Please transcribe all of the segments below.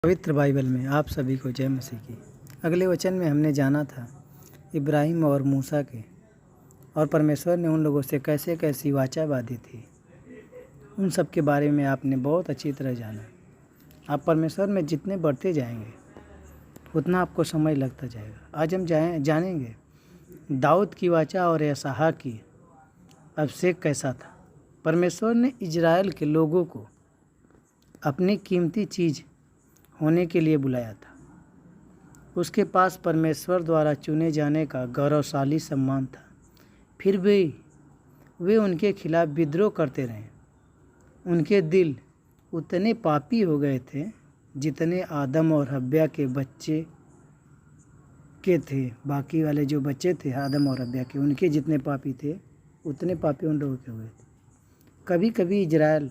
पवित्र बाइबल में आप सभी को जय मसीह की। अगले वचन में हमने जाना था इब्राहिम और मूसा के, और परमेश्वर ने उन लोगों से कैसे कैसी वाचा बांधी थी। उन सब के बारे में आपने बहुत अच्छी तरह जाना। आप परमेश्वर में जितने बढ़ते जाएंगे उतना आपको समय लगता जाएगा। आज हम जानेंगे दाऊद की वाचा और यसाहा की अभिषेक कैसा था। परमेश्वर ने इजराइल के लोगों को अपनी कीमती चीज़ होने के लिए बुलाया था। उसके पास परमेश्वर द्वारा चुने जाने का गौरवशाली सम्मान था। फिर भी वे उनके खिलाफ विद्रोह करते रहे। उनके दिल उतने पापी हो गए थे जितने आदम और हव्या के बच्चे के थे। बाकी वाले जो बच्चे थे आदम और हव्या के, उनके जितने पापी थे उतने पापी उन लोगों के हुए थे। कभी कभी इजराइल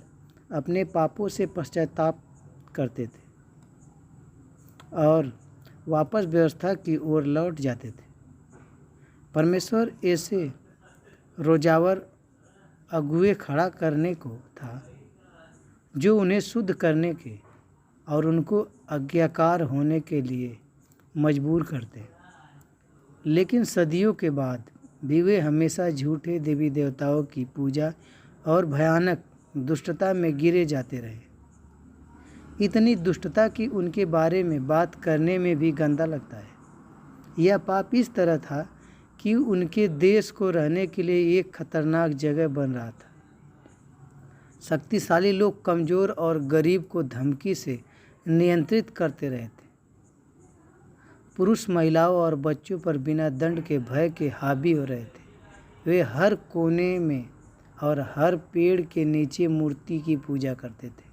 अपने पापों से पश्चाताप करते थे और वापस व्यवस्था की ओर लौट जाते थे। परमेश्वर ऐसे रोजावर अगुए खड़ा करने को था जो उन्हें शुद्ध करने के और उनको आज्ञाकार होने के लिए मजबूर करते। लेकिन सदियों के बाद भी वे हमेशा झूठे देवी देवताओं की पूजा और भयानक दुष्टता में गिरे जाते रहे। इतनी दुष्टता कि उनके बारे में बात करने में भी गंदा लगता है। यह पाप इस तरह था कि उनके देश को रहने के लिए एक खतरनाक जगह बन रहा था। शक्तिशाली लोग कमज़ोर और गरीब को धमकी से नियंत्रित करते रहे थे। पुरुष महिलाओं और बच्चों पर बिना दंड के भय के हावी हो रहे थे। वे हर कोने में और हर पेड़ के नीचे मूर्ति की पूजा करते थे।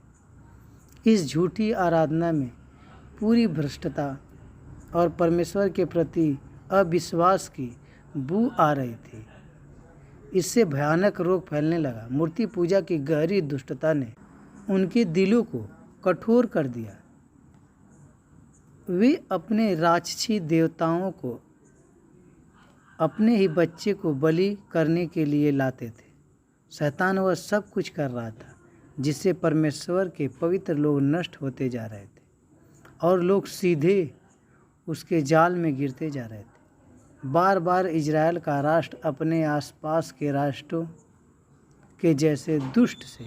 इस झूठी आराधना में पूरी भ्रष्टता और परमेश्वर के प्रति अविश्वास की बू आ रही थी। इससे भयानक रोग फैलने लगा। मूर्ति पूजा की गहरी दुष्टता ने उनके दिलों को कठोर कर दिया। वे अपने राक्षसी देवताओं को अपने ही बच्चे को बलि करने के लिए लाते थे। शैतान वह सब कुछ कर रहा था जिससे परमेश्वर के पवित्र लोग नष्ट होते जा रहे थे और लोग सीधे उसके जाल में गिरते जा रहे थे। बार बार इजराइल का राष्ट्र अपने आसपास के राष्ट्रों के जैसे दुष्ट से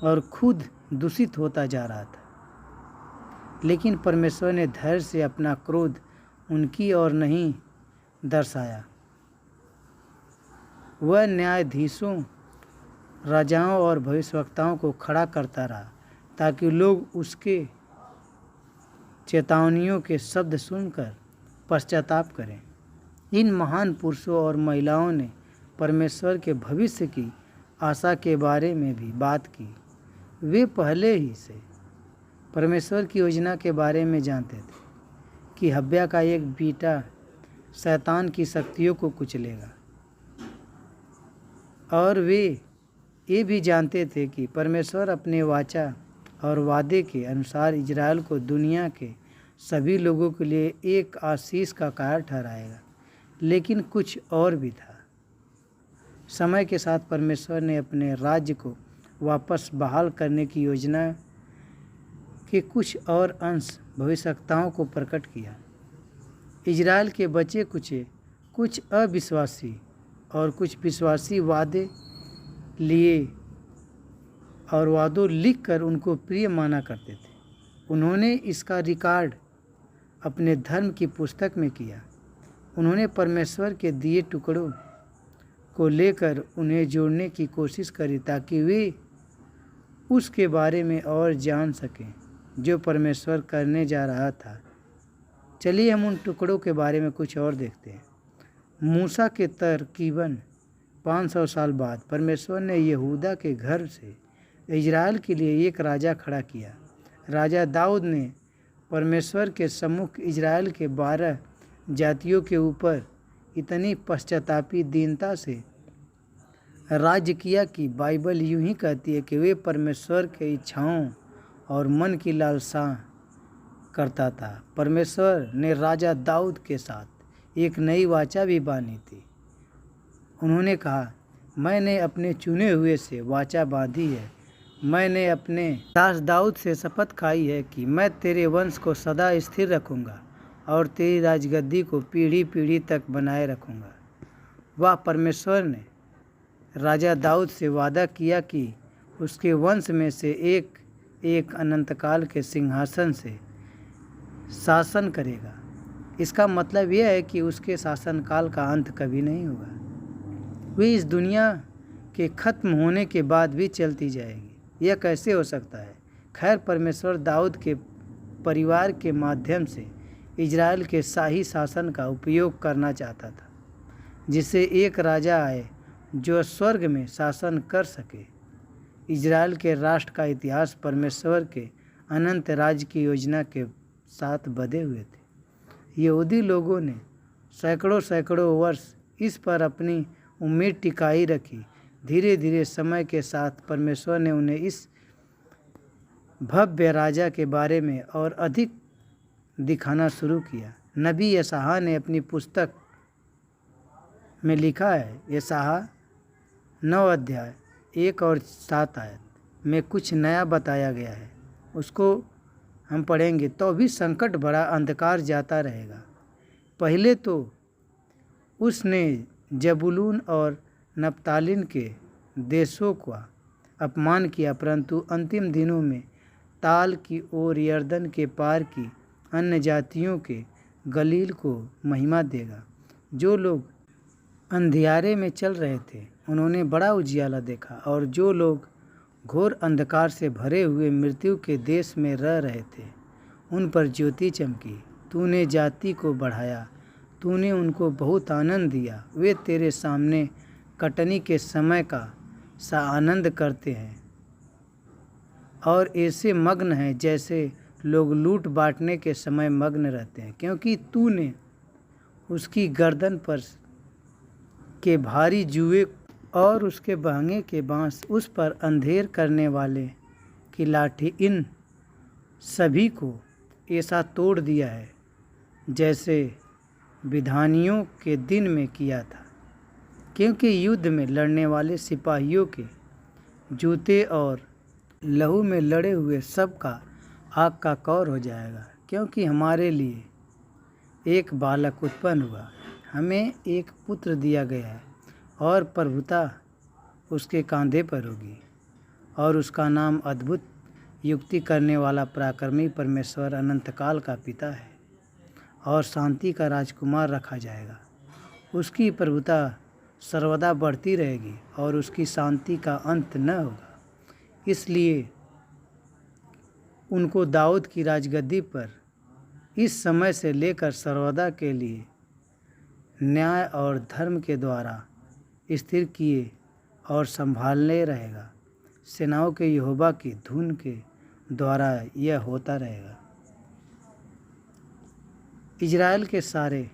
और खुद दूषित होता जा रहा था। लेकिन परमेश्वर ने धैर्य से अपना क्रोध उनकी ओर नहीं दर्शाया। वह न्यायाधीशों, राजाओं और भविष्यवक्ताओं को खड़ा करता रहा ताकि लोग उसके चेतावनियों के शब्द सुनकर पश्चाताप करें। इन महान पुरुषों और महिलाओं ने परमेश्वर के भविष्य की आशा के बारे में भी बात की। वे पहले ही से परमेश्वर की योजना के बारे में जानते थे कि हव्या का एक बेटा शैतान की शक्तियों को कुचलेगा, और वे ये भी जानते थे कि परमेश्वर अपने वाचा और वादे के अनुसार इजराइल को दुनिया के सभी लोगों के लिए एक आशीष का कारण ठहराएगा। लेकिन कुछ और भी था। समय के साथ परमेश्वर ने अपने राज्य को वापस बहाल करने की योजना के कुछ और अंश भविष्यवक्ताओं को प्रकट किया। इजराइल के बचे कुछ अविश्वासी और कुछ विश्वासी वादे लिए और वादों लिखकर उनको प्रिय माना करते थे। उन्होंने इसका रिकॉर्ड अपने धर्म की पुस्तक में किया। उन्होंने परमेश्वर के दिए टुकड़ों को लेकर उन्हें जोड़ने की कोशिश करी ताकि वे उसके बारे में और जान सकें जो परमेश्वर करने जा रहा था। चलिए हम उन टुकड़ों के बारे में कुछ और देखते हैं। मूसा के तकरीबन 500 साल बाद परमेश्वर ने यहूदा के घर से इजराइल के लिए एक राजा खड़ा किया। राजा दाऊद ने परमेश्वर के सम्मुख इजराइल के 12 जातियों के ऊपर इतनी पश्चातापी दीनता से राज्य किया कि बाइबल यूं ही कहती है कि वे परमेश्वर के इच्छाओं और मन की लालसा करता था। परमेश्वर ने राजा दाऊद के साथ एक नई वाचा भी बांधी थी। उन्होंने कहा, मैंने अपने चुने हुए से वाचा बांधी है मैंने अपने दास दाऊद से शपथ खाई है कि मैं तेरे वंश को सदा स्थिर रखूँगा और तेरी राजगद्दी को पीढ़ी पीढ़ी तक बनाए रखूँगा। वह परमेश्वर ने राजा दाऊद से वादा किया कि उसके वंश में से एक एक अनंतकाल के सिंहासन से शासन करेगा। इसका मतलब यह है कि उसके शासनकाल का अंत कभी नहीं होगा। वे इस दुनिया के ख़त्म होने के बाद भी चलती जाएगी। यह कैसे हो सकता है? खैर, परमेश्वर दाऊद के परिवार के माध्यम से इजराइल के शाही शासन का उपयोग करना चाहता था, जिससे एक राजा आए जो स्वर्ग में शासन कर सके। इजराइल के राष्ट्र का इतिहास परमेश्वर के अनंत राज्य की योजना के साथ बंधे हुए थे। यहूदी लोगों ने सैकड़ों वर्ष इस पर अपनी उम्मीद टिकाई रखी। धीरे धीरे समय के साथ परमेश्वर ने उन्हें इस भव्य राजा के बारे में और अधिक दिखाना शुरू किया। नबी यशायाह ने अपनी पुस्तक में लिखा है, यशायाह 9 अध्याय 1 और 7 आयत में कुछ नया बताया गया है। उसको हम पढ़ेंगे। तो भी संकट भरा अंधकार जाता रहेगा। पहले तो उसने जबूलून और नप्तालीन के देशों का अपमान किया, परंतु अंतिम दिनों में ताल की ओर यर्दन के पार की अन्य जातियों के गलील को महिमा देगा। जो लोग अंधियारे में चल रहे थे उन्होंने बड़ा उजियाला देखा, और जो लोग घोर अंधकार से भरे हुए मृत्यु के देश में रह रहे थे उन पर ज्योति चमकी। तूने जाति को बढ़ाया, तूने उनको बहुत आनंद दिया। वे तेरे सामने कटनी के समय का सा आनंद करते हैं और ऐसे मग्न हैं जैसे लोग लूट बांटने के समय मग्न रहते हैं, क्योंकि तूने उसकी गर्दन पर के भारी जुए और उसके बहंगे के बांस, उस पर अंधेर करने वाले की लाठी, इन सभी को ऐसा तोड़ दिया है जैसे विधानियों के दिन में किया था। क्योंकि युद्ध में लड़ने वाले सिपाहियों के जूते और लहू में लड़े हुए सब का आग का कौर हो जाएगा। क्योंकि हमारे लिए एक बालक उत्पन्न हुआ, हमें एक पुत्र दिया गया है, और प्रभुता उसके कांधे पर होगी, और उसका नाम अद्भुत, युक्ति करने वाला, पराक्रमी परमेश्वर, अनंतकाल का पिता है, और शांति का राजकुमार रखा जाएगा। उसकी प्रभुता सर्वदा बढ़ती रहेगी और उसकी शांति का अंत न होगा। इसलिए उनको दाऊद की राजगद्दी पर इस समय से लेकर सर्वदा के लिए न्याय और धर्म के द्वारा स्थिर किए और संभालने रहेगा। सेनाओं के यहोवा की धुन के द्वारा यह होता रहेगा। इजराइल के सारे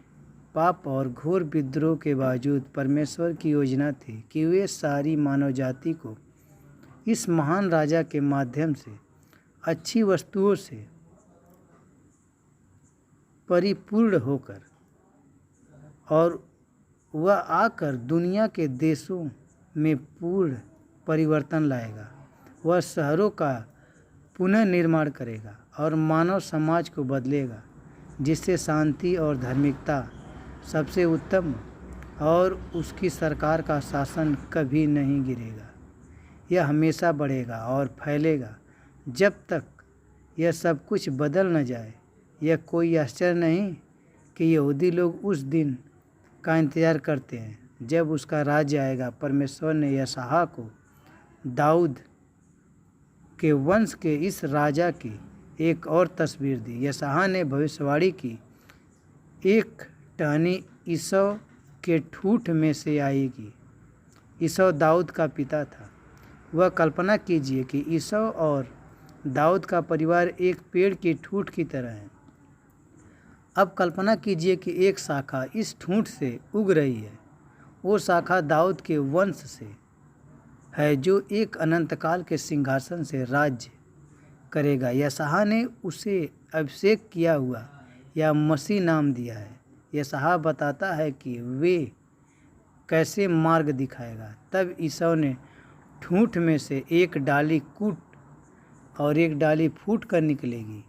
पाप और घोर विद्रोह के बावजूद परमेश्वर की योजना थी कि वे सारी मानव जाति को इस महान राजा के माध्यम से अच्छी वस्तुओं से परिपूर्ण होकर, और वह आकर दुनिया के देशों में पूर्ण परिवर्तन लाएगा। वह शहरों का पुनः निर्माण करेगा और मानव समाज को बदलेगा, जिससे शांति और धार्मिकता सबसे उत्तम, और उसकी सरकार का शासन कभी नहीं गिरेगा। यह हमेशा बढ़ेगा और फैलेगा जब तक यह सब कुछ बदल न जाए। यह कोई आश्चर्य नहीं कि यहूदी लोग उस दिन का इंतज़ार करते हैं जब उसका राज्य आएगा। परमेश्वर ने यशायाह को दाऊद के वंश के इस राजा की एक और तस्वीर दी। यशायाह ने भविष्यवाणी की, एक टहनी ईसौ के ठूठ में से आएगी। ईसौ दाऊद का पिता था। वह कल्पना कीजिए कि ईसौ और दाऊद का परिवार एक पेड़ की ठूठ की तरह है। अब कल्पना कीजिए कि एक शाखा इस ठूंठ से उग रही है। वो शाखा दाऊद के वंश से है जो एक अनंतकाल के सिंहासन से राज्य करेगा। यशायाह ने उसे अभिषेक किया हुआ या मसीह नाम दिया है। यशायाह बताता है कि वे कैसे मार्ग दिखाएगा। तब ईसौ ने ठूंठ में से एक डाली कूट और एक डाली फूट कर निकलेगी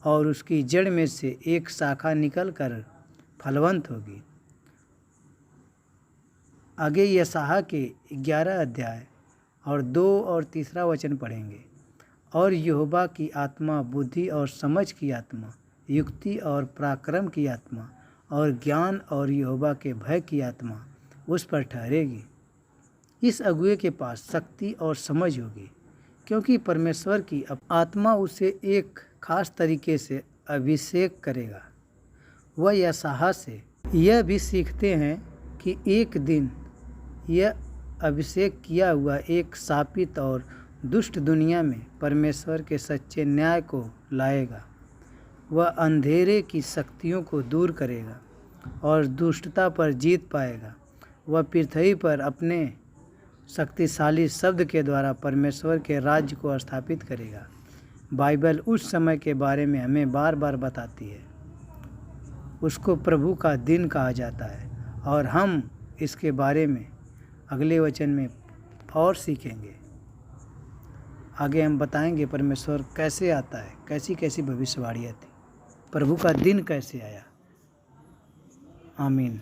और उसकी जड़ में से एक शाखा निकल कर फलवंत होगी। आगे यशायाह के 11 अध्याय और 2 और 3 वचन पढ़ेंगे। और यहोवा की आत्मा बुद्धि और समझ की आत्मा, युक्ति और पराक्रम की आत्मा और ज्ञान और यहोवा के भय की आत्मा उस पर ठहरेगी। इस अगुए के पास शक्ति और समझ होगी, क्योंकि परमेश्वर की आत्मा उसे एक खास तरीके से अभिषेक करेगा। वह यशायाह से यह भी सीखते हैं कि एक दिन यह अभिषेक किया हुआ एक शापित और दुष्ट दुनिया में परमेश्वर के सच्चे न्याय को लाएगा। वह अंधेरे की शक्तियों को दूर करेगा और दुष्टता पर जीत पाएगा। वह पृथ्वी पर अपने शक्तिशाली शब्द के द्वारा परमेश्वर के राज्य को स्थापित करेगा। बाइबल उस समय के बारे में हमें बार बार बताती है। उसको प्रभु का दिन कहा जाता है और हम इसके बारे में अगले वचन में और सीखेंगे। आगे हम बताएंगे परमेश्वर कैसे आता है, कैसी कैसी भविष्यवाणियाँ थी, प्रभु का दिन कैसे आया। आमीन।